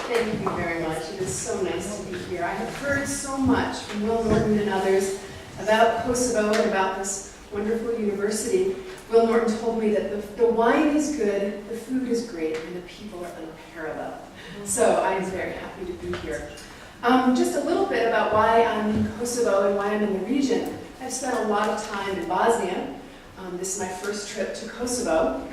Thank you very much. It is so nice to be here. I have heard so much from Will Norton and others about Kosovo and about this wonderful university. Will Norton told me that the wine is good, the food is great, and the people are unparalleled. So I am very happy to be here. Just a little bit about why I'm in Kosovo and why I'm in the region. I've spent a lot of time in Bosnia. This is my first trip to Kosovo.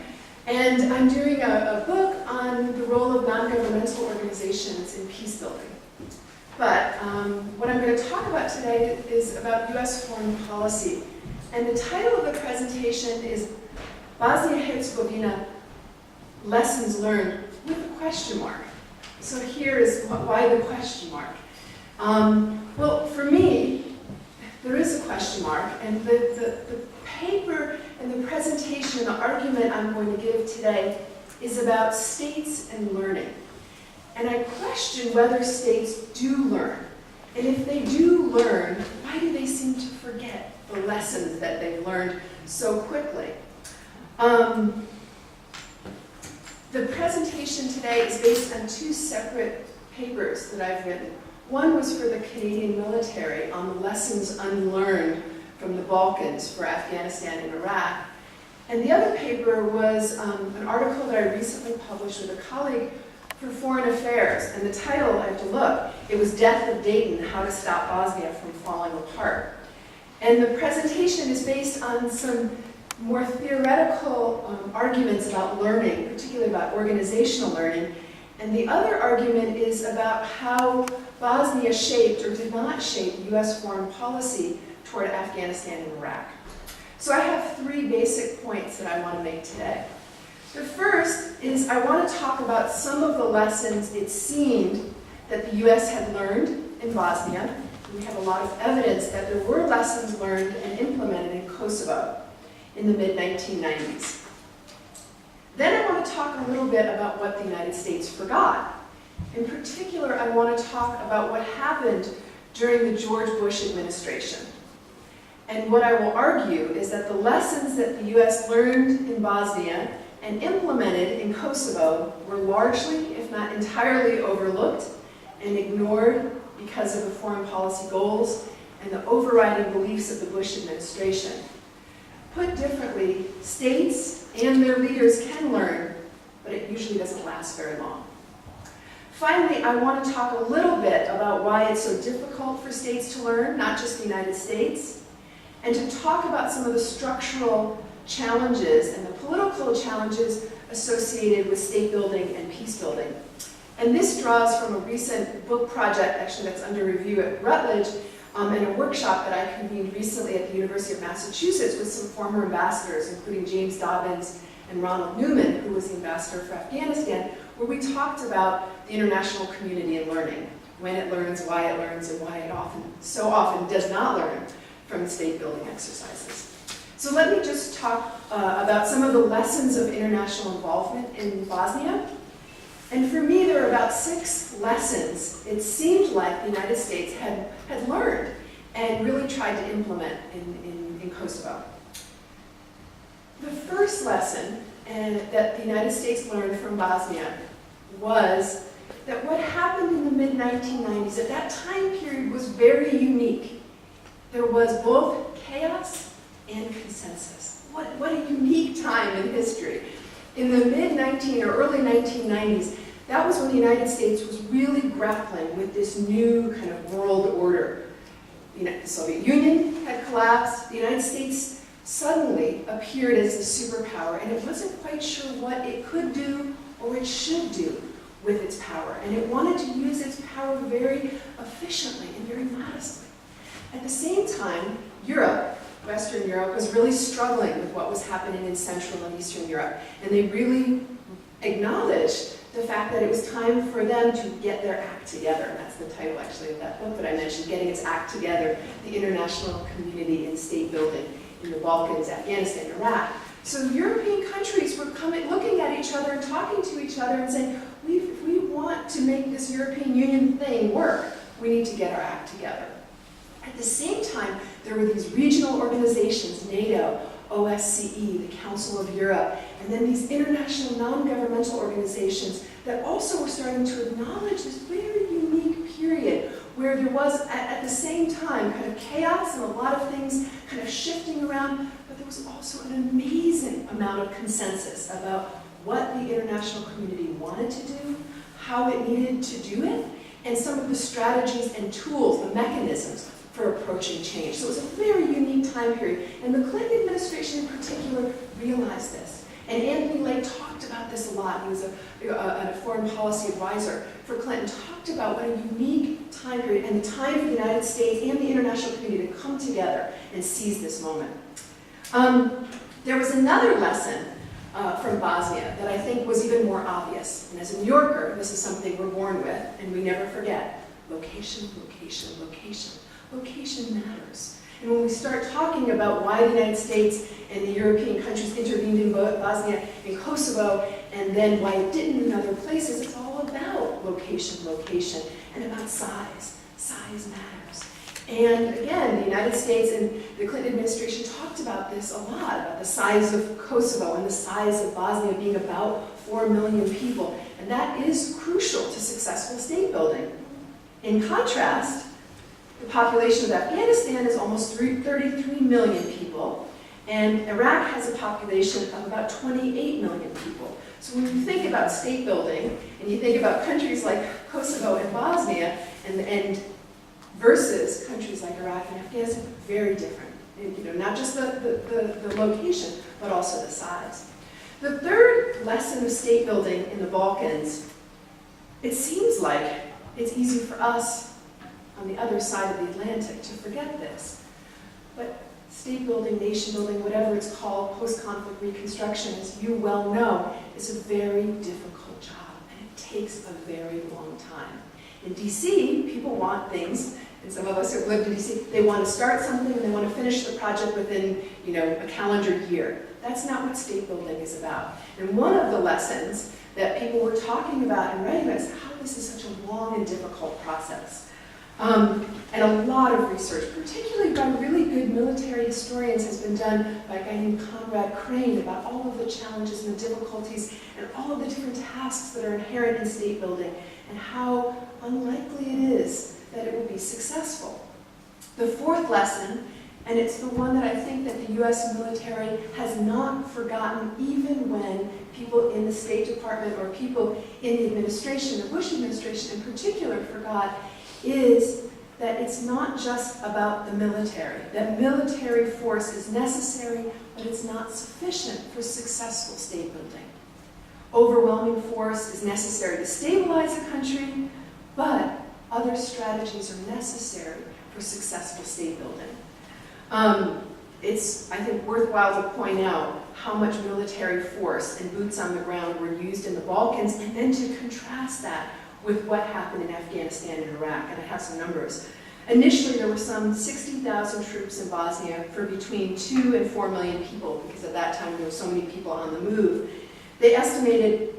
And I'm doing a book on the role of non-governmental organizations in peace building. But what I'm going to talk about today is about U.S. foreign policy. And the title of the presentation is Bosnia-Herzegovina Lessons Learned with a question mark. So here is why the question mark. Well, for me, there is a question mark, and the paper and the presentation and the argument I'm going to give today is about states and learning. And I question whether states do learn. And if they do learn, why do they seem to forget the lessons that they've learned so quickly? The presentation today is based on two separate papers that I've written. One was for the Canadian military on the lessons unlearned from the Balkans for Afghanistan and Iraq. And the other paper was an article that I recently published with a colleague for Foreign Affairs. And the title, I have to look, it was Death of Dayton, How to Stop Bosnia from Falling Apart. And the presentation is based on some more theoretical arguments about learning, particularly about organizational learning. And the other argument is about how Bosnia shaped or did not shape U.S. foreign policy toward Afghanistan and Iraq. So I have three basic points that I want to make today. The first is I want to talk about some of the lessons it seemed that the U.S. had learned in Bosnia. We have a lot of evidence that there were lessons learned and implemented in Kosovo in the mid-1990s. Then I want to talk a little bit about what the United States forgot. In particular, I want to talk about what happened during the George Bush administration. And what I will argue is that the lessons that the U.S. learned in Bosnia and implemented in Kosovo were largely, if not entirely, overlooked and ignored because of the foreign policy goals and the overriding beliefs of the Bush administration. Put differently, states and their leaders can learn, but it usually doesn't last very long. Finally, I want to talk a little bit about why it's so difficult for states to learn, not just the United States, and to talk about some of the structural challenges and the political challenges associated with state building and peace building. And this draws from a recent book project, actually that's under review at Rutledge, and a workshop that I convened recently at the University of Massachusetts with some former ambassadors, including James Dobbins and Ronald Newman, who was the ambassador for Afghanistan, where we talked about the international community and learning, when it learns, why it learns, and why it so often does not learn from state building exercises. So let me just talk about some of the lessons of international involvement in Bosnia. And for me, there are about 6 lessons it seemed like the United States had learned and really tried to implement in Kosovo. The first lesson that the United States learned from Bosnia was that what happened in the mid-1990s, at that time period, was very unique. There was both chaos and consensus. What a unique time in history. In the mid-19 or early 1990s, that was when the United States was really grappling with this new kind of world order. The Soviet Union had collapsed. The United States suddenly appeared as a superpower, and it wasn't quite sure what it could do or it should do with its power. And it wanted to use its power very efficiently and very modestly. At the same time, Europe, Western Europe, was really struggling with what was happening in Central and Eastern Europe. And they really acknowledged the fact that it was time for them to get their act together. And that's the title, actually, of that book that I mentioned, Getting Its Act Together, the International Community and State Building in the Balkans, Afghanistan, Iraq. So European countries were looking at each other and talking to each other and saying, if we want to make this European Union thing work, we need to get our act together. At the same time, there were these regional organizations, NATO, OSCE, the Council of Europe, and then these international non-governmental organizations that also were starting to acknowledge this very unique period where there was, at the same time, kind of chaos and a lot of things kind of shifting around, but there was also an amazing amount of consensus about what the international community wanted to do, how it needed to do it, and some of the strategies and tools, the mechanisms for approaching change. So it was a very unique time period, and the Clinton administration in particular realized this. And Anthony Lake talked about this a lot. He was a foreign policy advisor for Clinton, talked about what a unique time period and the time for the United States and the international community to come together and seize this moment. There was another lesson from Bosnia that I think was even more obvious. And as a New Yorker, this is something we're born with, and we never forget. Location, location, location. Location matters. And when we start talking about why the United States and the European countries intervened in Bosnia and Kosovo, and then why it didn't in other places, it's all about location, location, and about size. Size matters. And again, the United States and the Clinton administration talked about this a lot, about the size of Kosovo and the size of Bosnia being about 4 million people. And that is crucial to successful state building. In contrast, the population of Afghanistan is almost 33 million people, and Iraq has a population of about 28 million people. So when you think about state building, and you think about countries like Kosovo and Bosnia, and versus countries like Iraq and Afghanistan, very different. And, not just the location, but also the size. The third lesson of state building in the Balkans, it seems like it's easy for us on the other side of the Atlantic to forget this. But state building, nation building, whatever it's called, post-conflict reconstruction, as you well know, is a very difficult job, and it takes a very long time. In DC, people want things, and some of us have lived in DC, they want to start something and they want to finish the project within, a calendar year. That's not what state building is about. And one of the lessons that people were talking about and writing about is how this is such a long and difficult process. And a lot of research, particularly by really good military historians, has been done by a guy named Conrad Crane about all of the challenges and the difficulties and all of the different tasks that are inherent in state building and how unlikely it is that it will be successful. The fourth lesson, and it's the one that I think that the US military has not forgotten even when people in the State Department or people in the administration, the Bush administration in particular, forgot, is that it's not just about the military. That military force is necessary, but it's not sufficient for successful state building. Overwhelming force is necessary to stabilize a country, but other strategies are necessary for successful state building. It's, I think, worthwhile to point out how much military force and boots on the ground were used in the Balkans, and then to contrast that with what happened in Afghanistan and Iraq, and I have some numbers. Initially, there were some 60,000 troops in Bosnia for between 2 and 4 million people, because at that time there were so many people on the move. They estimated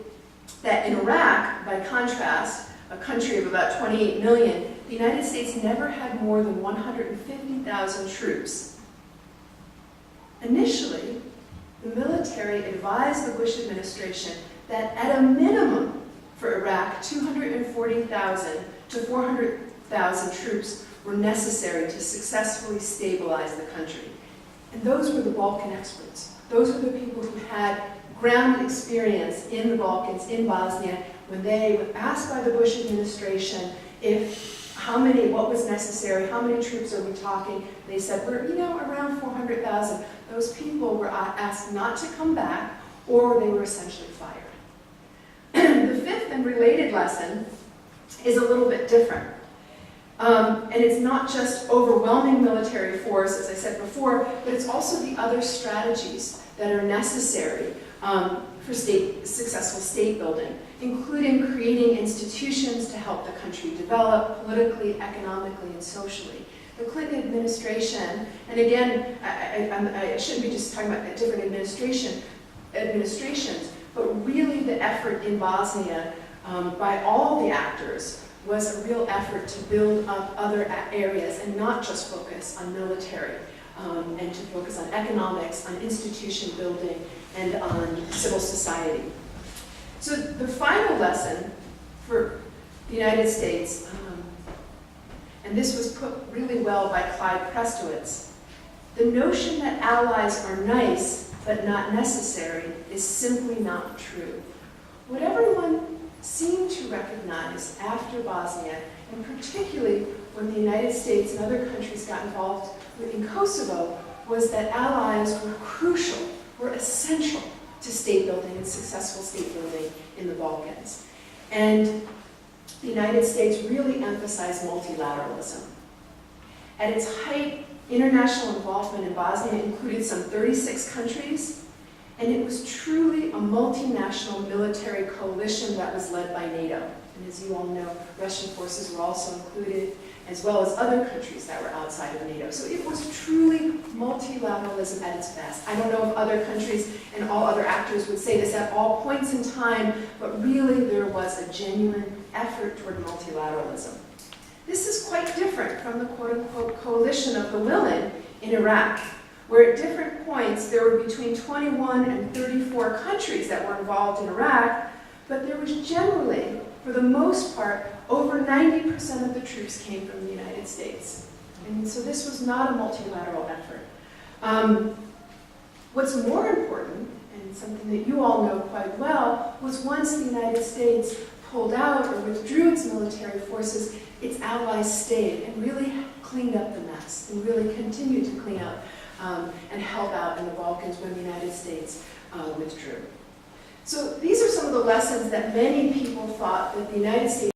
that in Iraq, by contrast, a country of about 28 million, the United States never had more than 150,000 troops. Initially, the military advised the Bush administration that at a minimum for Iraq, 240,000 to 400,000 troops were necessary to successfully stabilize the country. And those were the Balkan experts. Those were the people who had ground experience in the Balkans, in Bosnia, when they were asked by the Bush administration what was necessary, how many troops are we talking? They said, we're, around 400,000. Those people were asked not to come back, or they were essentially fired. The fifth and related lesson is a little bit different. And it's not just overwhelming military force, as I said before, but it's also the other strategies that are necessary for successful state building, including creating institutions to help the country develop politically, economically, and socially. The Clinton administration, and again, I shouldn't be just talking about different administrations, but really the effort in Bosnia by all the actors was a real effort to build up other areas and not just focus on military, and to focus on economics, on institution building, and on civil society. So the final lesson for the United States, and this was put really well by Clyde Prestowitz, the notion that allies are nice but not necessary is simply not true. What everyone seemed to recognize after Bosnia, and particularly when the United States and other countries got involved in Kosovo, was that allies were crucial, were essential to state building and successful state building in the Balkans. And the United States really emphasized multilateralism. At its height, international involvement in Bosnia included some 36 countries, and it was truly a multinational military coalition that was led by NATO. And as you all know, Russian forces were also included, as well as other countries that were outside of NATO. So it was truly multilateralism at its best. I don't know if other countries and all other actors would say this at all points in time, but really there was a genuine effort toward multilateralism. This is quite different from the quote-unquote coalition of the willing in Iraq, where at different points there were between 21 and 34 countries that were involved in Iraq, but there was generally, for the most part, over 90% of the troops came from the United States. And so this was not a multilateral effort. What's more important, and something that you all know quite well, was once the United States pulled out or withdrew its military forces, its allies stayed and really cleaned up the mess and really continued to clean up and help out in the Balkans when the United States withdrew. So these are some of the lessons that many people thought that the United States